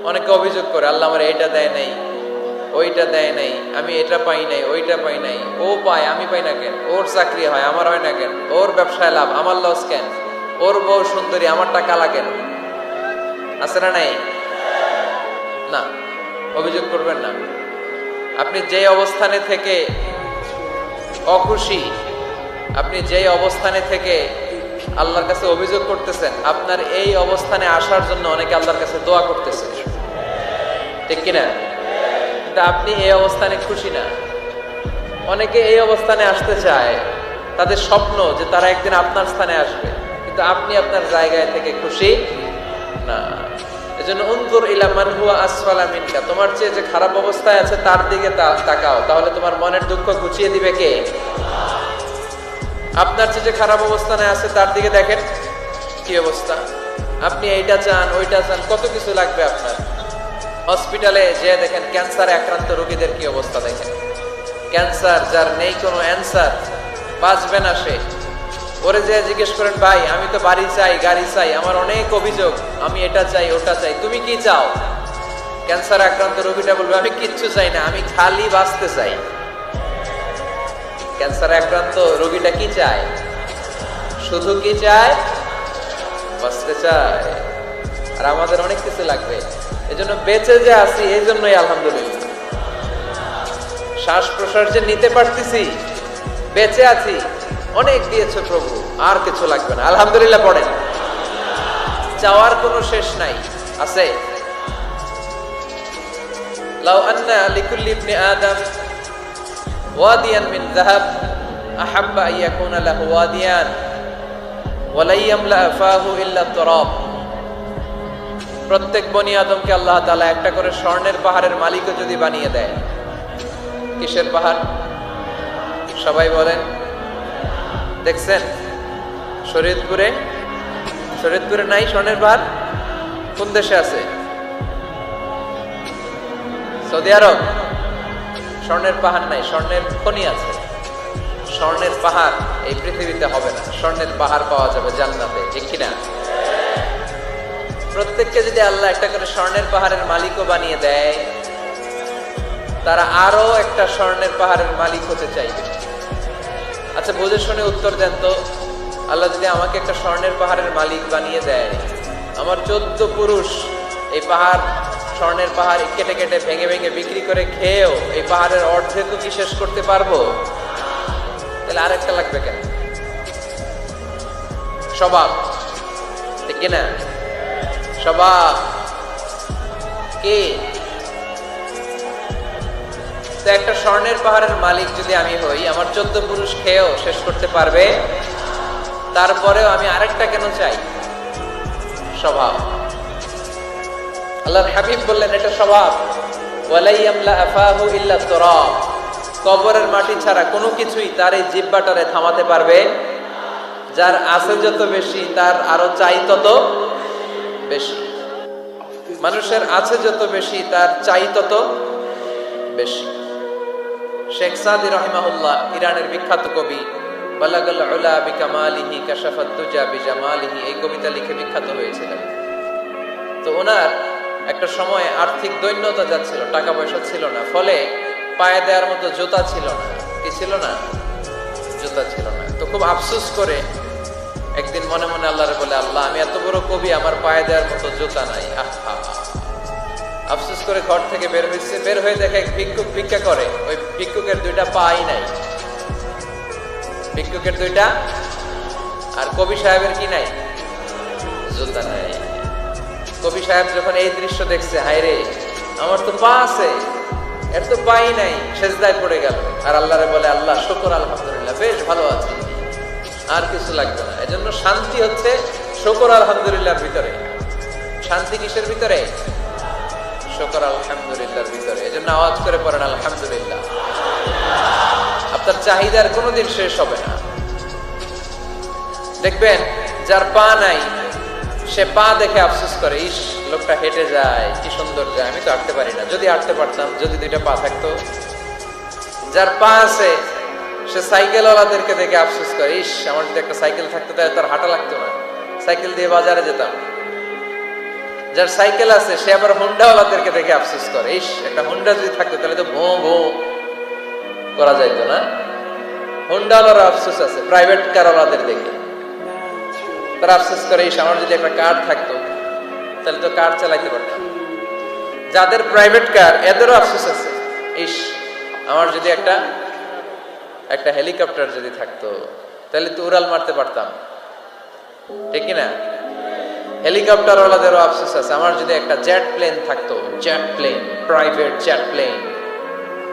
অনেকে অভিযোগ করে আল্লাহ আমার এইটা দেয় নাই, ওইটা দেয় নাই, আমি এটা পাই নাই, ওইটা পাই নাই। ও পায়, আমি পাই না কেন? ওর চাকরি হয়, আমার হয় না কেন? ওর ব্যবসায় লাভ, আমার লস কেন? ওর বউ সুন্দরী, আমারটা কালা কেন? আছে না নাই? না, অভিযোগ করবেন না। আপনি যে অবস্থানে থেকে অখুশি, আপনি যেই অবস্থানে থেকে আল্লাহর কাছে অভিযোগ করতেছেন, আপনার এই অবস্থানে আসার জন্য অনেকে আল্লাহর কাছে দোয়া করতেছে, ঠিক কিনা? কিন্তু আপনি এই অবস্থানে খুশি না। অনেকে এই অবস্থানে আসতে চায়, তাদের স্বপ্ন যে তারা একদিন আপনার স্থানে আসবে, কিন্তু আপনি আপনার জায়গায় থেকে খুশি না। এজন্য উনজুর ইলা মান হুয়া আসফালা মিনকা, তোমার চেয়ে যে খারাপ অবস্থায় আছে তার দিকে তাকাও, তাহলে তোমার মনের দুঃখ ঘুচিয়ে দিবে কে? আপনার চেয়ে যে খারাপ অবস্থানে আছে তার দিকে দেখেন কি অবস্থা। আপনি এইটা চান, ওইটা চান, কত কিছু লাগবে আপনার। হসপিটালে যে দেখেন ক্যান্সারে আক্রান্ত রোগীদের কি অবস্থা দেখেন। ক্যান্সার যার নেই কোনো অ্যান্সার, বাঁচবে না সে। ওরে যে জিজ্ঞেস করেন, ভাই আমি তো বাড়ি চাই, গাড়ি চাই, আমার অনেক অভিযোগ, আমি এটা চাই, ওটা চাই, তুমি কি চাও? ক্যান্সার আক্রান্ত রোগীটা বলবে, আমি কিচ্ছু চাই না, আমি খালি বাঁচতে চাই। ক্যান্সার আক্রান্ত রোগীটা কি চায়? শুধু কি চায়? বাঁচতে চায়। আর আমাদের অনেক কিছু লাগবে। এজন্য বেঁচে যে আছি, এই জন্যই আলহামদুলিল্লাহ। শ্বাস প্রশ্বাস যে নিতে পারতেছি, বেঁচে আছি, অনেক দিয়েছে প্রভু, আর কিছু লাগবে না, আলহামদুলিল্লাহ পড়েন। চাওয়ার কোনো শেষ নাই, আছে? লাউ আন্না লিকুল্লি ইবনি আদম ওয়াদিয়ান মিন যাহাব আহাব্বা আন ইয়াকুনা লাহু ওয়াদিয়ান ওয়া লা ইয়ামলা ফাহু ইল্লা তুরাব। প্রত্যেক বনি আদমকে আল্লাহ তাআলা একটা করে স্বর্ণের পাহাড়ের মালিকও যদি বানিয়ে দেয়। কিসের পাহাড়? সবাই বলেন। দেখছেন শরীয়তপুরে? শরীয়তপুরে নাই স্বর্ণের পাহাড়? কোন দেশে আছে? সৌদি আরব। স্বর্ণের পাহাড় নাই, স্বর্ণের খনি আছে। স্বর্ণের পাহাড় এই পৃথিবীতে হবে না, স্বর্ণের পাহাড় পাওয়া যাবে জান্নাতে, ঠিক কিনা? প্রত্যেককে যদি আল্লাহ একটা করে স্বর্ণের পাহাড়ের মালিকও বানিয়ে দেয়, তারা আরো একটা স্বর্ণের পাহাড়ের মালিক হতে চাইবে। আচ্ছা বুঝে শুনে উত্তর দেন তো, আল্লাহ যদি আমাকে একটা স্বর্ণের পাহাড়ের মালিক বানিয়ে দেয়, আমার 14 পুরুষ এই পাহাড়, স্বর্ণের পাহাড় কেটে কেটে ভেঙে ভেঙে বিক্রি করে খেয়েও এই পাহাড়ের অর্ধেকও কি শেষ করতে পারবো? তাহলে আরেকটা লাগবে কেন? স্বভাব, ঠিক কিনা? স্বভাব কি? তো একটা স্বর্ণের পাহাড়ের মালিক যদি আমি হই, আমার 14 পুরুষ খেয়েও শেষ করতে পারবে, তারপরেও আমি আরেকটা কেন চাই? স্বভাব। আল্লাহর হাবিব বললেন এটা স্বভাব। ওয়ালা ইয়ামলা আফাহু ইল্লা তুরাব। কবরের মাটি ছাড়া কোনো কিছুই তার এই জিহ্বাটারে থামাতে পারবে। যার আছে যত বেশি, তার আরো চাই তত বেশি। মানুষের আছে যত বেশি, তার চাই তত বেশি। শেখ সাদি রাহিমাহুল্লাহ, ইরানের বিখ্যাত কবি, বালাগাল উলা বিকামালিহি কাশাফাত দুজা বিজামালিহি, এই কবিতা লিখে বিখ্যাত হয়েছিলেন। তো ওনার একটা সময় আর্থিক দৈন্যতা যাচ্ছিল, টাকা পয়সা ছিল না, ফলে পায়ে দেওয়ার মতো জুতা ছিল না। কি ছিল না? জুতা ছিল না। তো খুব আফসোস করে একদিন মনে মনে আল্লাহরে বলে, আল্লাহ আমি এত বড় কবি, আমার পায়ে দেওয়ার মতো জুতা নাই। আহা, আফসোস করে ঘর থেকে বের হয়েছে। বের হয়ে দেখে এক ভিক্ষুক ভিক্ষা করে, ওই ভিক্ষুকের 2টা পাই নাই। ভিক্ষুকের 2টা, আর কবি সাহেবের কি নাই? জুতা নাই। কবি সাহেব যখন এই দৃশ্য দেখছে, হায় রে, আমার তো পা আছে, এর তো পাই নাই, সেজদায় পড়ে গেল। আর আল্লাহরে বলে, আল্লাহ শুকর, আলহামদুলিল্লাহ, বেশ ভালো আছি, আর কিছু লাগবে না। এজন্য শান্তি হচ্ছে শুকর আলহামদুলিল্লাহর ভিতরে। শান্তি কিসের ভিতরে? শুকর আলহামদুলিল্লাহর ভিতরে। এজন্য আওয়াজ করে পড়েন আলহামদুলিল্লাহ। আপনার চাহিদার কোনোদিন শেষ হবে না। দেখবেন যার পা নাই, সে পা দেখে আফসোস করে, ইস লোকটা হেঁটে যায়, কি সুন্দর যায়, আমি তো হাঁটতে পারি না, যদি হাঁটতে পারতাম, যদি 2টা পা থাকতো। যার পা আছে, সে সাইকেলওয়ালাদেরকে দেখে আফসোস করে, ইস আমার যদি একটা সাইকেল থাকতো তাহলে তার হাঁটা লাগতো না, সাইকেল দিয়ে বাজারে যেতাম। যার সাইকেল আছে সে আবার হুন্ডাওয়ালাদেরকে দেখে আফসোস করে, ইস একটা হুন্ডা যদি থাকতো তাহলে তো ভো ভো করা যাইতো না। হুন্ডাওয়ালার আফসোস আছে প্রাইভেট কারওয়ালাদের দেখে, তারা আফসোস করে ইস আমার যদি একটা কার থাকতো তাহলে তো কার চালাইতে পারতাম। যাদের প্রাইভেট কার এদেরও আফসোস আছে, ইস আমার যদি একটা হেলিকপ্টার যদি থাকতো তাহলে তো উড়াল মারতে পারতাম, ঠিক না? হেলিকপ্টার ওয়ালাদেরও আফসোস আছে, আমার যদি একটা জেট প্লেন থাকতো, jet plane, private jet plane,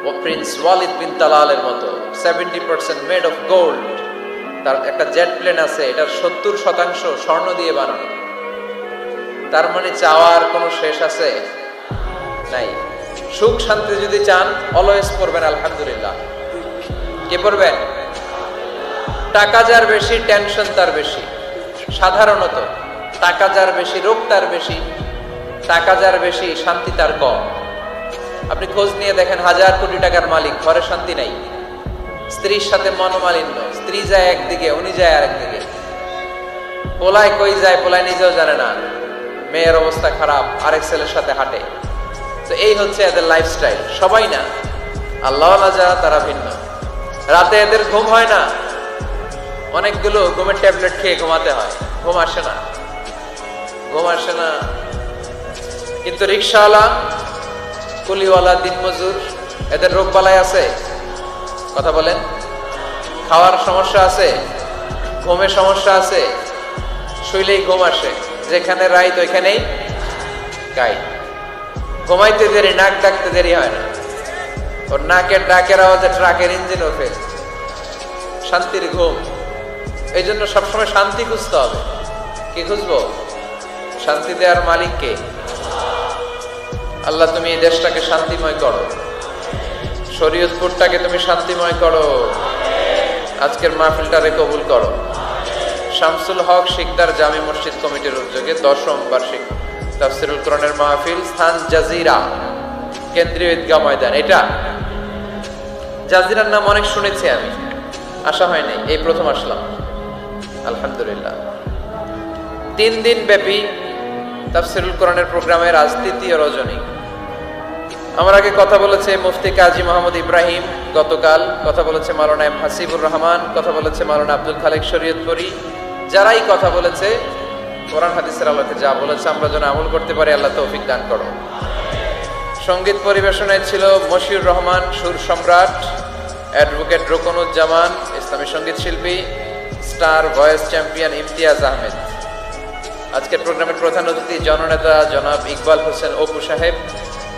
ও প্রিন্স ওয়ালিদ বিন তালালের মতো 70% মেড অফ গোল্ড, তার একটা জেট প্লেন আছে, এটার 70% স্বর্ণ দিয়ে বানানো। তার মানে চাওয়ার কোনো শেষ আছে নাই। সুখ শান্তি যদি চান অলওয়েজ পড়বেন আলহামদুলিল্লাহ। কি পড়বেন? টাকা যার বেশি টেনশন তার বেশি। সাধারণত টাকা যার বেশি রোগ তার বেশি, টাকা যার বেশি শান্তি তার কম। আপনি খোঁজ নিয়ে দেখেন, 1000 কোটি টাকার মালিক, ঘরে শান্তি নাই, স্ত্রীর সাথে মনোমালিন্য, স্ত্রী যায় একদিকে উনি যায় আরেকদিকে, পোলায় কই যায় পোলায় নিজেও জানে না, মেয়ের অবস্থা খারাপ, আরেক ছেলের সাথে হাঁটে। তো এই হচ্ছে এদের লাইফস্টাইল। সবাই না, আল্লাহওয়ালা যারা তারা ভিন্ন। রাতে এদের ঘুম হয় না, অনেকগুলো ঘুমের ট্যাবলেট খেয়ে ঘুমাতে হয়, ঘুম আসে না, ঘুম আসে না। কিন্তু রিক্সাওয়ালা, কুলিওয়ালা, দিনমজুর, এদের রোগ বালাই আছে? কথা বলেন। খাওয়ার সমস্যা আছে, ঘুমের সমস্যা আছে, শুইলেই ঘুম আসে, যেখানে রাইত ওইখানেই গাই। ঘুমাইতে দেরি, নাক ডাকতে দেরি হয় না, ওর নাকের ডাকের আওয়াজে ট্রাকের ইঞ্জিনও ফেল। শান্তির ঘুম। এই জন্য সবসময় শান্তি খুঁজতে হবে। কি খুঁজবো? শান্তি দেওয়ার মালিক কে? আল্লাহ তুমি এই দেশটাকে শান্তিময় করো, শরীয়তপুরটাকে তুমি শান্তিময় করো, আজকের মাহফিলটারে কবুল করো। শামসুল হক শিকদার জামি মসজিদ কমিটির উদ্যোগে 10ম বার্ষিক তাফসীরুল কোরআনের মাহফিল, স্থান জাজিরা, কেন্দ্রীয় ঈদগাহ ময়দান। এটা জাজিরার নাম অনেক শুনেছি আমি, আসা হয় নাই, এই প্রথম আসলাম আলহামদুলিল্লাহ। 3 দিন ব্যাপী তাফসীরুল কোরআনের প্রোগ্রামের আজ 3য় রজনী। আমার আগে কথা বলেছে মুফতি কাজী মোহাম্মদ ইব্রাহিম, গতকাল কথা বলেছে মাওলানা এম হাসিবুর রহমান, কথা বলেছে মাওলানা আব্দুল খালেক শরীয়তপুরী। যারাই কথা বলেছে কোরআন হাদিসের আলোকে যা বলেছে আমরা যেন আমল করতে পারি, আল্লাহ তৌফিক দান করো। সঙ্গীত পরিবেশনায় ছিল মশিউর রহমান, সুর সম্রাট, অ্যাডভোকেট রোকনুজ্জামান, ইসলামী সঙ্গীত শিল্পী, star voice champion Imtiaz Ahmed. আজকের প্রোগ্রামের প্রধান অতিথি জননেতা জনাব ইকবাল হোসেন অপু সাহেব,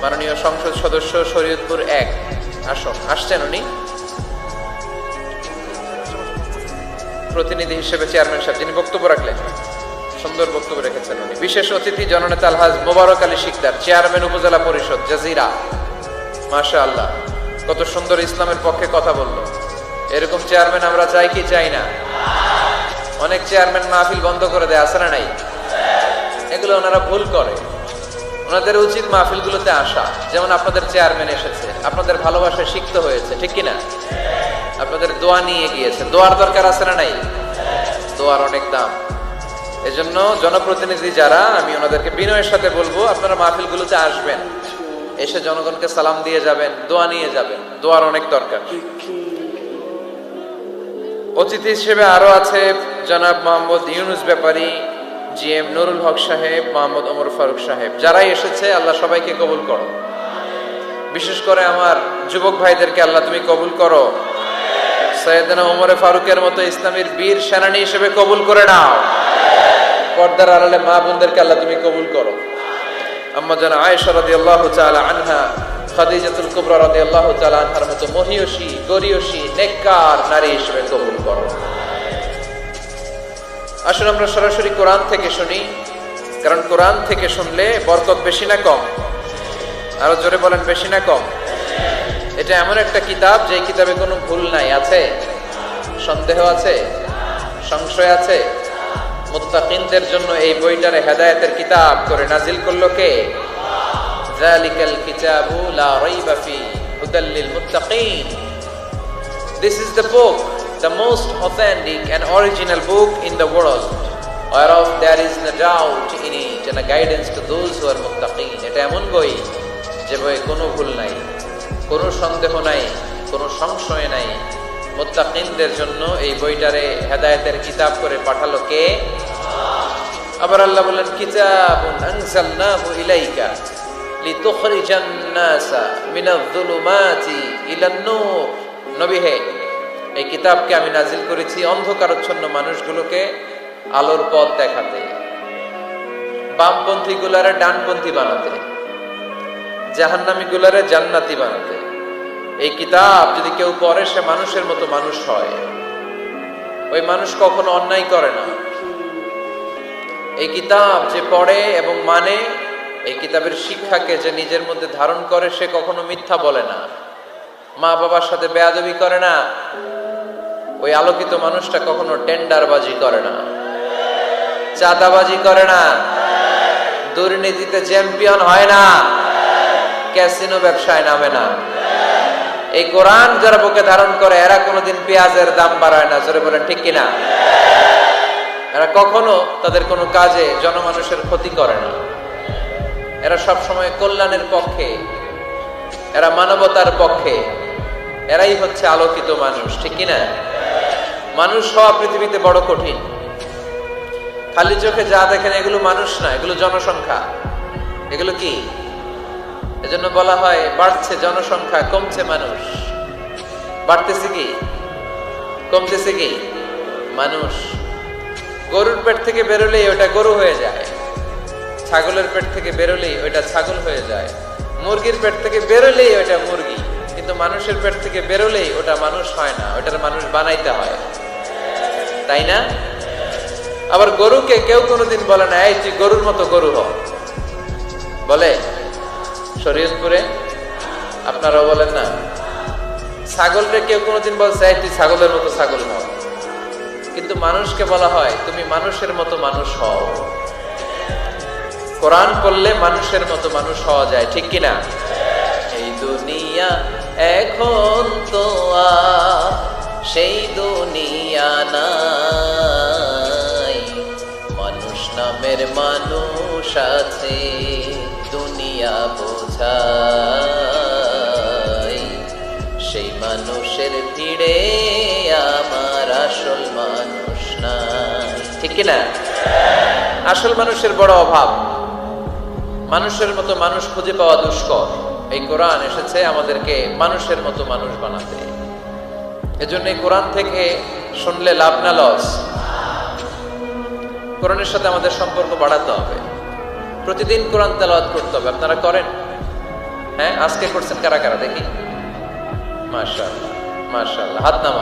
মাননীয় সংসদ সদস্য শরীয়তপুর 1 আসন, আসছেন উনি প্রতিনিধি হিসেবে, চেয়ারম্যান সাহেব যিনি বক্তব্য রাখলেন, সুন্দর বক্তব্য রেখেছেন উনি। বিশেষ অতিথি জননেতা আলহাজ মোবারক আলী শিকদার, চেয়ারম্যান উপজেলা পরিষদ জাজিরা। মাশাআল্লাহ, কত সুন্দর ইসলামের পক্ষে কথা বললো। এরকম চেয়ারম্যান আমরা চাই কি চাই না? অনেক চেয়ারম্যান মাহফিল বন্ধ করে দেয়, আছে না নাই? এগুলো ওনারা ভুল করে। ওনাদের উচিত মাহফিলগুলোতে আসা। যেমন আপনাদের চেয়ারম্যান এসেছে, আপনাদের ভালোবাসায় সিক্ত হয়েছে, ঠিক কিনা? আপনাদের দোয়া নিয়ে গিয়েছে, দোয়ার দরকার আছে না নাই? দোয়ার অনেক দাম। এজন্য জনপ্রতিনিধি যারা, আমি ওনাদেরকে বিনয়ের সাথে বলবো আপনারা মাহফিলগুলোতে আসবেন, এসে জনগণকে সালাম দিয়ে যাবেন, দোয়া নিয়ে যাবেন, দোয়ার অনেক দরকার। অতিথি হিসেবে আরো আছে জনাব মোহাম্মদ ইউনুস ব্যাপারী, জিএম নুরুল হক সাহেব, মোহাম্মদ ওমর ফারুক সাহেব। যারাই এসেছে আল্লাহ সবাইকে কবুল করো। বিশেষ করে আমার যুবক ভাইদেরকে আল্লাহ তুমি কবুল করো। সৈয়দনা ওমর ফারুকের মতো ইসলামের বীর সেনানী হিসেবে কবুল করে নাও। পর্দার আড়ালে মা বোনদেরকে আল্লাহ তুমি কবুল করো। আম্মা জান আয়েশা রাদিয়াল্লাহু তাআলা আনহা, খাদিজাতুল কুবরা রাদিয়াল্লাহু তাআলা আনহার মতো মহিয়সী, গরিয়সী, নেককার নারী হিসেবে কবুল করো। আসুন আমরা সরাসরি কোরআন থেকে শুনি, কারণ কোরআন থেকে শুনলে বরকত বেশি না কম? আরো জোরে বলেন, বেশি না কম? এটা এমন একটা কিতাব যে কিতাবে কোনো ভুল নাই। আছে? সন্দেহ আছে? সংশয় আছে? মুত্তাকিনদের জন্য এই বইটারে হেদায়েতের কিতাব করে নাজিল করলো কে? যালিকাল কিতাবু লা রাইবা ফি হুদাল লিল মুত্তাকিন। This is the book, the most authentic and original book in the world. whereof there is no doubt in it and a guidance to those who are muttaqin. এটা এমন বই যে বইয়ে কোনো ভুল নাই, কোনো সন্দেহ নাই, কোনো সংশয় নাই। মুত্তাকিনদের জন্য এই বইটারে হেদায়েতের কিতাব করে পাঠালো কে? আবার আল্লাহ বলেন কিতাবুন আনজালনাহু ইলাইকা লিতুখরিজান নাসা মিনায-যুলুমাতি ইলান-নূর। নবী হে, এই কিতাবকে আমি নাজিল করেছি অন্ধকারাচ্ছন্ন মানুষগুলোকে আলোর পথ দেখাতে, বামপন্থী গুলারে ডানপন্থী বানাতে, জাহান্নামী গুলারে জান্নাতি বানাতে। এই কিতাব যদি কেউ পড়ে সে মানুষের মতো মানুষ হয়। ওই মানুষ কখনো অন্যায় করে না। এই কিতাব যে পড়ে এবং মানে, এই কিতাবের শিক্ষাকে যে নিজের মধ্যে ধারণ করে সে কখনো মিথ্যা বলে না, মা বাবার সাথে বেয়াদবি করে না। ওই আলোকিত মানুষটা কখনো টেন্ডারবাজি করে না, চাঁদাবাজি করে না, দুর্নীতিতে চ্যাম্পিয়ন হয় না, ক্যাসিনো ব্যবসায় নামে না। এই কোরআন যারা বুকে ধারণ করে এরা কোনোদিন পেঁয়াজের দাম বাড়ায় না। জোরে বলেন ঠিক কিনা? এরা কখনো তাদের কোনো কাজে জনমানুষের ক্ষতি করে না। এরা সব সময় কল্যাণের পক্ষে, এরা মানবতার পক্ষে। এরাই হচ্ছে আলোকিত মানুষ, ঠিক কিনা? মানুষ হওয়া পৃথিবীতে বড় কঠিন। খালি চোখে যা দেখেন এগুলো মানুষ না, এগুলো জনসংখ্যা। এগুলো কি? এজন্য বলা হয় বাড়ছে জনসংখ্যা, কমছে মানুষ। বাড়তেছে কি, কমতেছে কি? মানুষ। গরুর পেট থেকে বেরোলেই ওটা গরু হয়ে যায়, ছাগলের পেট থেকে বেরোলেই ওইটা ছাগল হয়ে যায়, মুরগির পেট থেকে বেরোলেই ওইটা মুরগি। কিন্তু মানুষের পেট থেকে বেরোলেই ওটা মানুষ হয় না, ওটার মানুষ বানাইতে হয়, তাই না? আবার গরুকে কেউ কোনোদিন বলে না এই তুই গরুর মতো গরু হ, বলে? শরীয়তপুরে আপনারাও বলেন না? ছাগলকে কেউ কোনোদিন বলছে এই তুই ছাগলের মতো ছাগল হও। কিন্তু মানুষকে বলা হয় তুমি মানুষের মতো মানুষ হও। কোরআন পড়লে মানুষের মতো মানুষ হওয়া যায়, ঠিক কিনা? এই দুনিয়া এখন তো আর সেই দুনিয়া নাই, মানুষ নামের মানুষ আছে দুনিয়া বোঝাই, সেই মানুষের ভিড়ে আমার আসল মানুষ নাই, ঠিক কিনা? আসল মানুষের বড় অভাব। মানুষের মতো মানুষ খুঁজে পাওয়া দুষ্কর। এই কোরআন এসেছে আমাদেরকে মানুষের মতো মানুষ বানাতে। এজন্য এই কোরআন থেকে শুনলে লাভ না লস? কোরআনের সাথে আমাদের সম্পর্ক বাড়াতে হবে। প্রতিদিন কোরআন তেলাওয়াত করতে হবে। আপনারা করেন? হ্যাঁ, আজকে করছেন কারা কারা দেখি? মাশাআল্লাহ, মাশাআল্লাহ, হাত নামান।